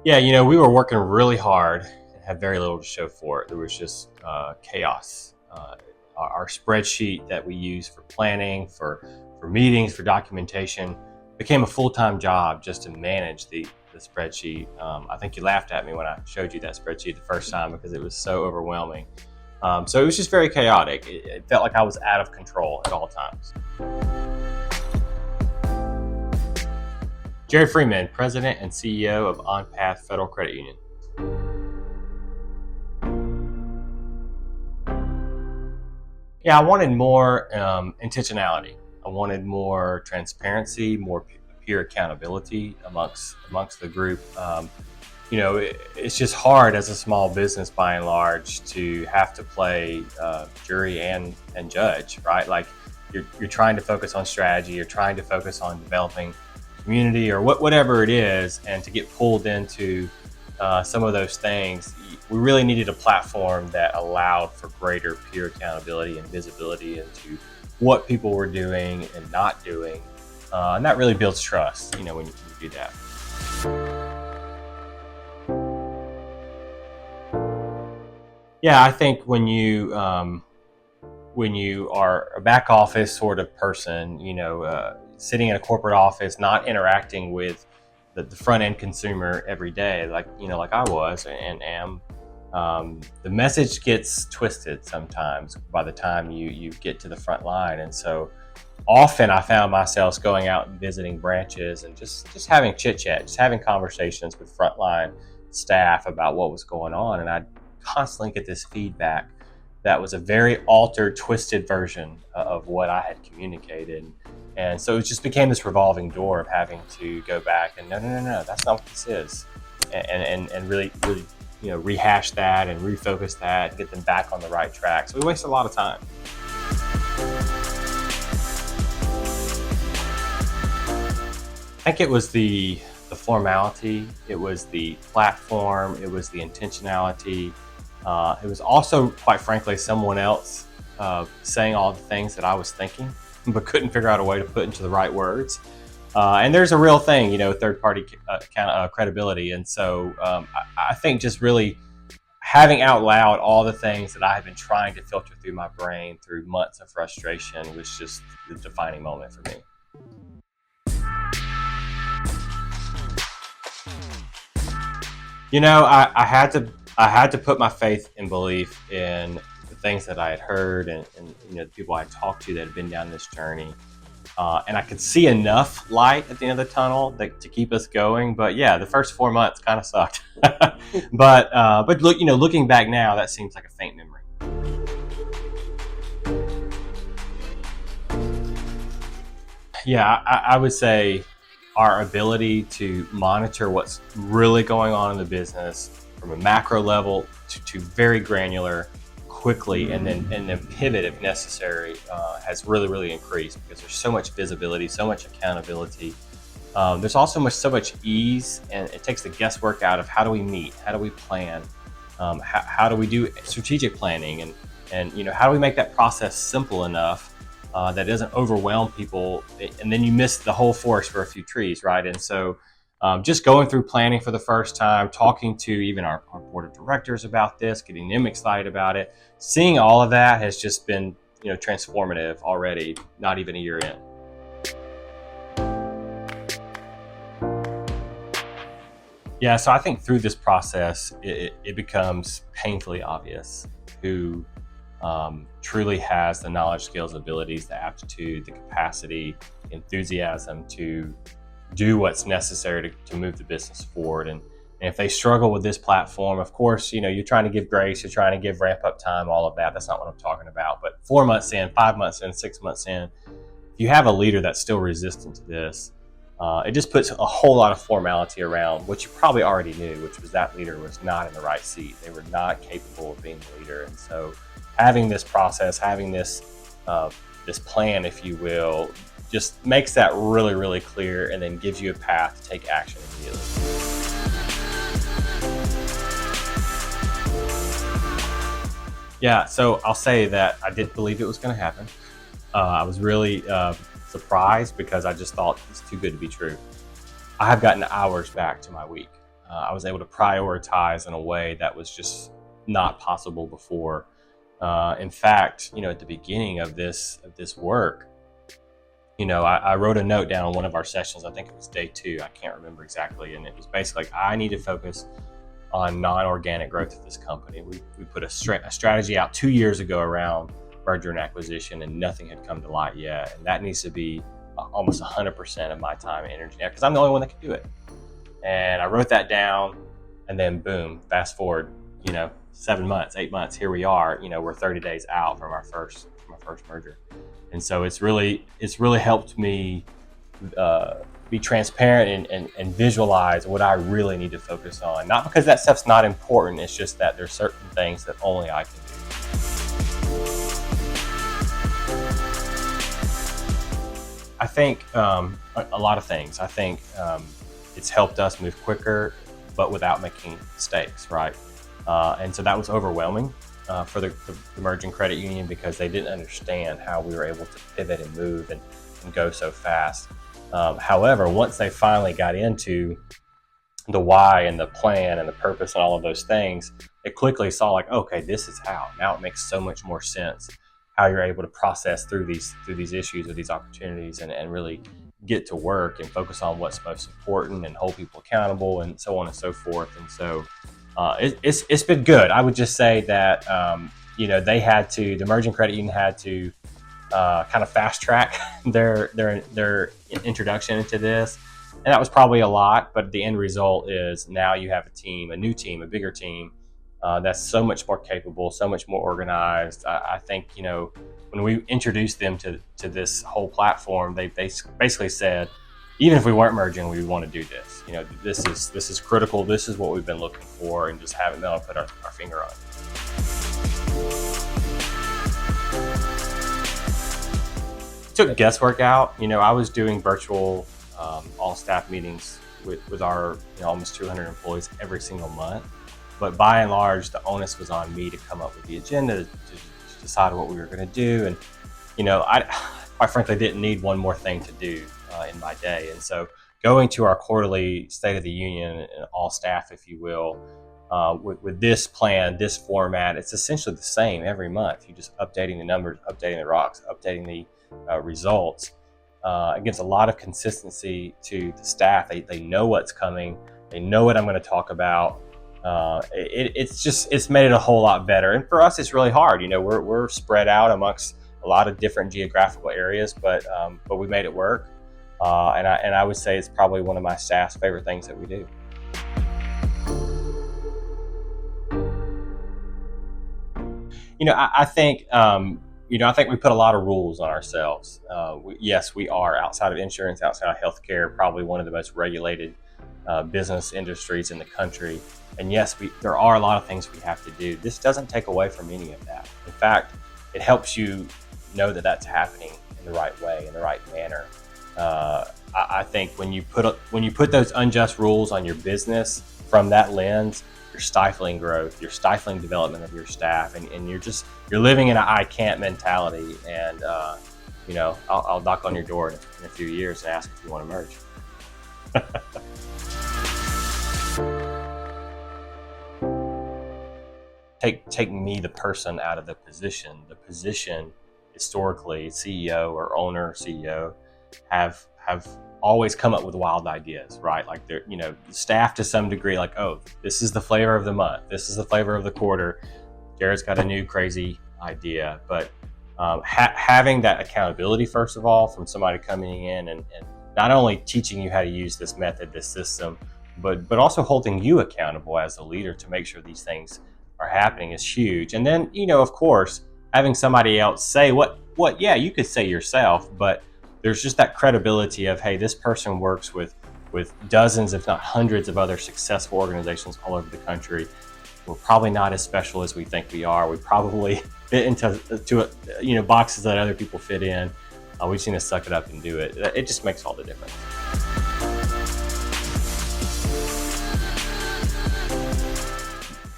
Yeah, we were working really hard and had very little to show for it. There was just chaos. Our spreadsheet that we use for planning, for meetings, for documentation, became a full-time job just to manage the spreadsheet. I think you laughed at me when I showed you that spreadsheet the first time because it was so overwhelming. So it was just very chaotic. It felt like I was out of control at all times. Jared Freeman, President and CEO of OnPath Federal Credit Union. Yeah, I wanted more intentionality. I wanted more transparency, more peer accountability amongst the group. It's just hard as a small business, by and large, to have to play jury and judge, right? Like you're trying to focus on strategy, you're trying to focus on developing community or whatever it is, and to get pulled into some of those things, we really needed a platform that allowed for greater peer accountability and visibility into what people were doing and not doing. And that really builds trust, when you do that. Yeah, I think when you are a back office sort of person, sitting in a corporate office, not interacting with the front end consumer every day, like I was and am, the message gets twisted sometimes by the time you get to the front line. And so often I found myself going out and visiting branches and just having chit chat, just having conversations with frontline staff about what was going on. And I'd constantly get this feedback that was a very altered, twisted version of what I had communicated. And so it just became this revolving door of having to go back and no, that's not what this is. And really, rehash that and refocus that and get them back on the right track. So we wasted a lot of time. I think it was the formality, it was the platform, it was the intentionality. It was also, quite frankly, someone else saying all the things that I was thinking, but couldn't figure out a way to put into the right words. And there's a real thing, third-party credibility. And so I think just really having out loud all the things that I had been trying to filter through my brain through months of frustration was just the defining moment for me. I had to put my faith and belief in the things that I had heard and the people I had talked to that had been down this journey. And I could see enough light at the end of the tunnel to keep us going. But yeah, the first 4 months kind of sucked. but look, looking back now, that seems like a faint memory. Yeah, I would say our ability to monitor what's really going on in the business from a macro level to very granular quickly, and then pivot if necessary, has really increased because there's so much visibility, so much accountability. There's also so much ease, and it takes the guesswork out of how do we meet, how do we plan, how do we do strategic planning, and how do we make that process simple enough that doesn't overwhelm people, and then you miss the whole forest for a few trees, right? And so just going through planning for the first time, talking to even our board of directors about this, getting them excited about it, seeing all of that has just been transformative already, not even a year in. Yeah, so I think through this process, it becomes painfully obvious who truly has the knowledge, skills, abilities, the aptitude, the capacity, enthusiasm to do what's necessary to move the business forward. And if they struggle with this platform, of course, you're trying to give grace, you're trying to give ramp up time, all of that. That's not what I'm talking about. But 4 months in, 5 months in, 6 months in, if you have a leader that's still resistant to this, it just puts a whole lot of formality around what you probably already knew, which was that leader was not in the right seat. They were not capable of being the leader. And so having this process, having this plan, if you will, just makes that really clear, and then gives you a path to take action immediately. Yeah, so I'll say that I didn't believe it was going to happen. I was really surprised because I just thought it's too good to be true. I have gotten hours back to my week. I was able to prioritize in a way that was just not possible before. In fact, at the beginning of this work, I wrote a note down on one of our sessions. I think it was day 2. I can't remember exactly. And it was basically like, I need to focus on non-organic growth of this company. We put a strategy out 2 years ago around merger and acquisition, and nothing had come to light yet. And that needs to be almost 100% of my time and energy now, because I'm the only one that can do it. And I wrote that down, and then boom, fast forward, 7 months, 8 months, here we are. We're 30 days out from our first merger. And so it's really helped me be transparent and visualize what I really need to focus on. Not because that stuff's not important, it's just that there's certain things that only I can do. I think a lot of things. I think it's helped us move quicker, but without making mistakes, right? And so that was overwhelming for the merging credit union, because they didn't understand how we were able to pivot and move and go so fast. However, once they finally got into the why and the plan and the purpose and all of those things, they quickly saw like, okay, this is how. Now it makes so much more sense how you're able to process through these issues or these opportunities and really get to work and focus on what's most important and hold people accountable and so on and so forth. And so it's been good. I would just say that the merging credit union had to kind of fast track their introduction into this, and that was probably a lot. But the end result is now you have a new team, a bigger team that's so much more capable, so much more organized. I think when we introduced them to this whole platform, they basically said, even if we weren't merging, we want to do this. This is critical. This is what we've been looking for, and just haven't been able to put our finger on it. Took guesswork out. I was doing virtual all staff meetings with our almost 200 employees every single month. But by and large, the onus was on me to come up with the agenda, to decide what we were going to do. And, I quite frankly didn't need one more thing to do in my day. And so going to our quarterly State of the Union and all staff, if you will, with this plan, this format, it's essentially the same every month. You're just updating the numbers, updating the rocks, updating the results. It gives a lot of consistency to the staff. They know what's coming. They know what I'm going to talk about. It's made it a whole lot better. And for us, it's really hard. We're spread out amongst a lot of different geographical areas, but we made it work. And I would say it's probably one of my staff's favorite things that we do. I think we put a lot of rules on ourselves. Yes, we are, outside of insurance, outside of healthcare, probably one of the most regulated business industries in the country. And yes, there are a lot of things we have to do. This doesn't take away from any of that. In fact, it helps you know that that's happening in the right way, in the right manner. I think when you put those unjust rules on your business from that lens, you're stifling growth, you're stifling development of your staff, and you're living in an I can't mentality. And I'll knock on your door in a few years and ask if you want to merge. Take me, the person, out of the position. The position, historically, CEO or owner, CEO, have always come up with wild ideas, right? Like they're, the staff to some degree, like, oh, this is the flavor of the month, this is the flavor of the quarter. Jared's got a new crazy idea. But having that accountability, first of all, from somebody coming in and not only teaching you how to use this method, this system, but also holding you accountable as a leader to make sure these things are happening is huge. And then, of course, having somebody else say what you could say yourself, but there's just that credibility of, hey, this person works with dozens, if not hundreds, of other successful organizations all over the country. We're probably not as special as we think we are. We probably fit into boxes that other people fit in. We just need to suck it up and do it. It just makes all the difference.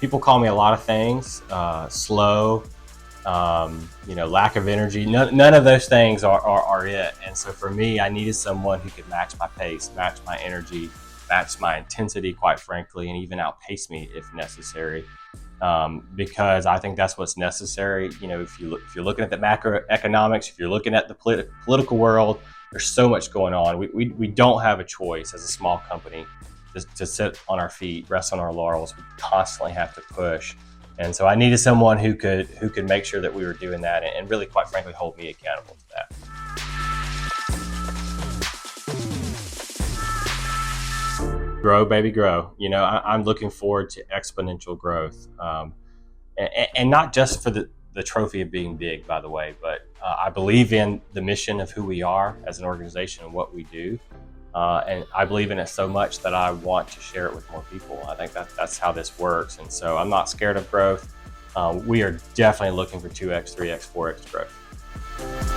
People call me a lot of things, slow, lack of energy. None of those things are it. And so for me, I needed someone who could match my pace, match my energy, match my intensity, quite frankly, and even outpace me if necessary. Because I think that's what's necessary. You know, if you're looking at the macroeconomics, if you're looking at the political world, there's so much going on. We don't have a choice as a small company to sit on our feet, rest on our laurels. We constantly have to push. And so I needed someone who could make sure that we were doing that, and really, quite frankly, hold me accountable to that. Grow, baby, grow. You know, I'm looking forward to exponential growth, and not just for the trophy of being big, by the way, but I believe in the mission of who we are as an organization and what we do. And I believe in it so much that I want to share it with more people. I think that's how this works. And so I'm not scared of growth. We are definitely looking for 2x, 3x, 4x growth.